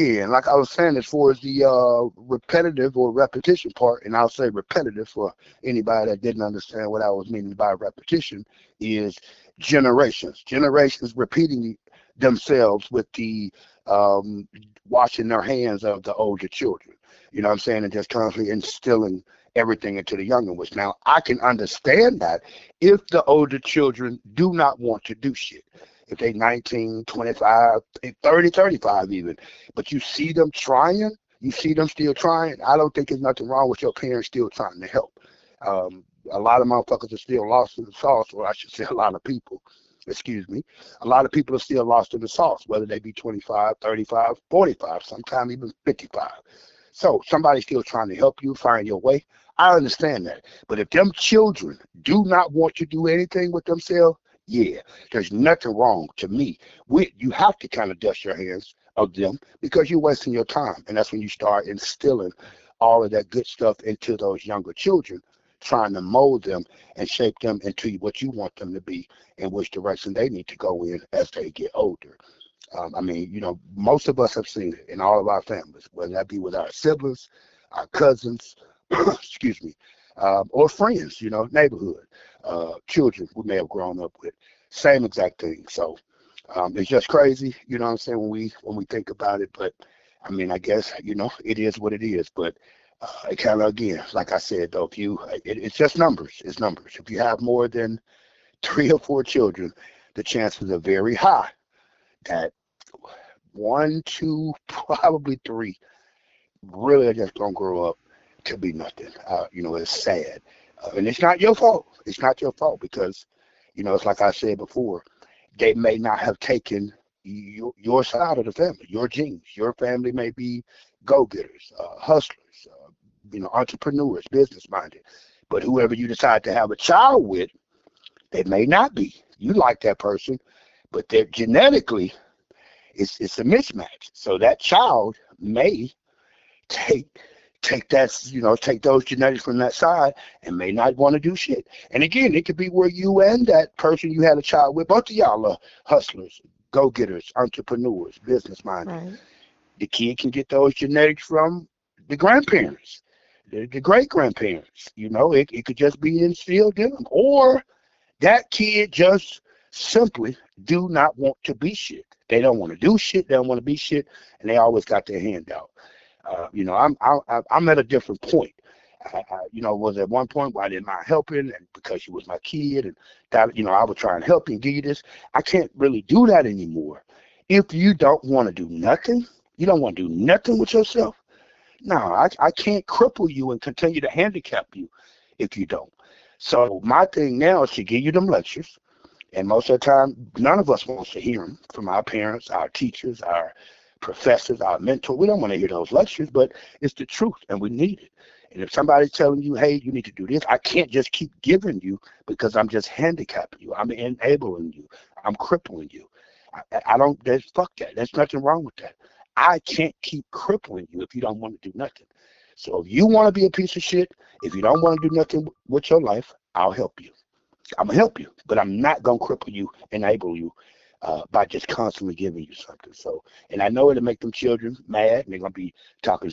Yeah, and like I was saying, as far as the repetitive or repetition part, and I'll say repetitive for anybody that didn't understand what I was meaning by repetition, is generations repeating themselves with the um, washing their hands of the older children. You know what I'm saying? And just constantly instilling everything into the younger ones. Now, I can understand that if the older children do not want to do shit. If they 19, 25, 30, 35 even, but you see them trying, you see them still trying, I don't think there's nothing wrong with your parents still trying to help. Um, a lot of motherfuckers are still lost in the sauce, or I should say a lot of people, excuse me, a lot of people are still lost in the sauce, whether they be 25, 35, 45, sometimes even 55. So somebody's still trying to help you find your way. I understand that. But if them children do not want to do anything with themselves, yeah, there's nothing wrong to me. You have to kind of dust your hands of them because you're wasting your time. And that's when you start instilling all of that good stuff into those younger children, trying to mold them and shape them into what you want them to be and which direction they need to go in as they get older. I mean, most of us have seen it in all of our families, whether that be with our siblings, our cousins, excuse me, or friends, neighborhood, children we may have grown up with. Same exact thing. So it's just crazy, you know what I'm saying, when we think about it. But I mean, I guess, it is what it is. But it kind of, again, like I said, though, it's just numbers. It's numbers. If you have more than 3 or 4 children, the chances are very high that one, two, probably three really are just gonna grow up to be nothing. It's sad, and it's not your fault. It's not your fault because, it's like I said before, they may not have taken your side of the family, your genes. Your family may be go-getters, hustlers, entrepreneurs, business-minded. But whoever you decide to have a child with, they may not be. You like that person, but they're genetically it's a mismatch. So that child may take take those genetics from that side and may not want to do shit. And again, it could be where you and that person you had a child with, both of y'all are hustlers, go-getters, entrepreneurs, business minded. Right. The kid can get those genetics from the grandparents, the great grandparents. It could just be instilled in them. Or that kid just simply do not want to be shit. They don't want to do shit. They don't want to be shit, and they always got their hand out. I'm at a different point. Was at one point where I didn't mind helping, and because she was my kid, and that, I would try and help and give you this. I can't really do that anymore. If you don't want to do nothing, you don't want to do nothing with yourself. No, I can't cripple you and continue to handicap you if you don't. So my thing now is to give you them lectures. And most of the time, none of us wants to hear them from our parents, our teachers, our professors, our mentor. We don't want to hear those lectures, but it's the truth, and we need it. And if somebody's telling you, hey, you need to do this, I can't just keep giving you because I'm just handicapping you. I'm enabling you. I'm crippling you. I don't, fuck that. There's nothing wrong with that. I can't keep crippling you if you don't want to do nothing. So if you want to be a piece of shit, if you don't want to do nothing with your life, I'll help you. I'm gonna help you, but I'm not gonna cripple you, enable you by just constantly giving you something. So, and I know it'll make them children mad, and they're gonna be talking,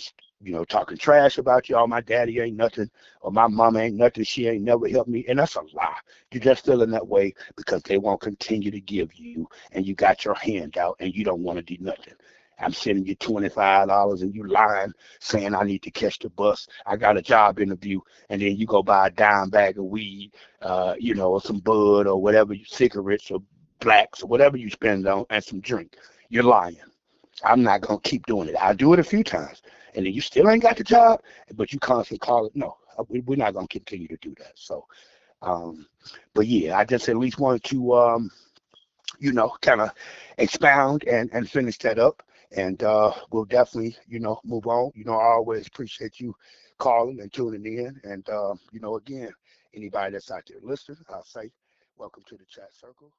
talking trash about you. Oh, my daddy ain't nothing, or my mama ain't nothing. She ain't never helped me, and that's a lie. You're just feeling that way because they won't continue to give you, and you got your hand out, and you don't want to do nothing. I'm sending you $25 and you lying, saying I need to catch the bus. I got a job interview, and then you go buy a dime bag of weed, or some bud or whatever, cigarettes or blacks or whatever you spend on, and some drink. You're lying. I'm not gonna keep doing it. I'll do it a few times, and then you still ain't got the job, but you constantly call it. No, we're not gonna continue to do that. So, but yeah, I just at least wanted to kind of expound and finish that up. And we'll definitely, move on. I always appreciate you calling and tuning in. And, again, anybody that's out there listening, I'll say welcome to the chat circle.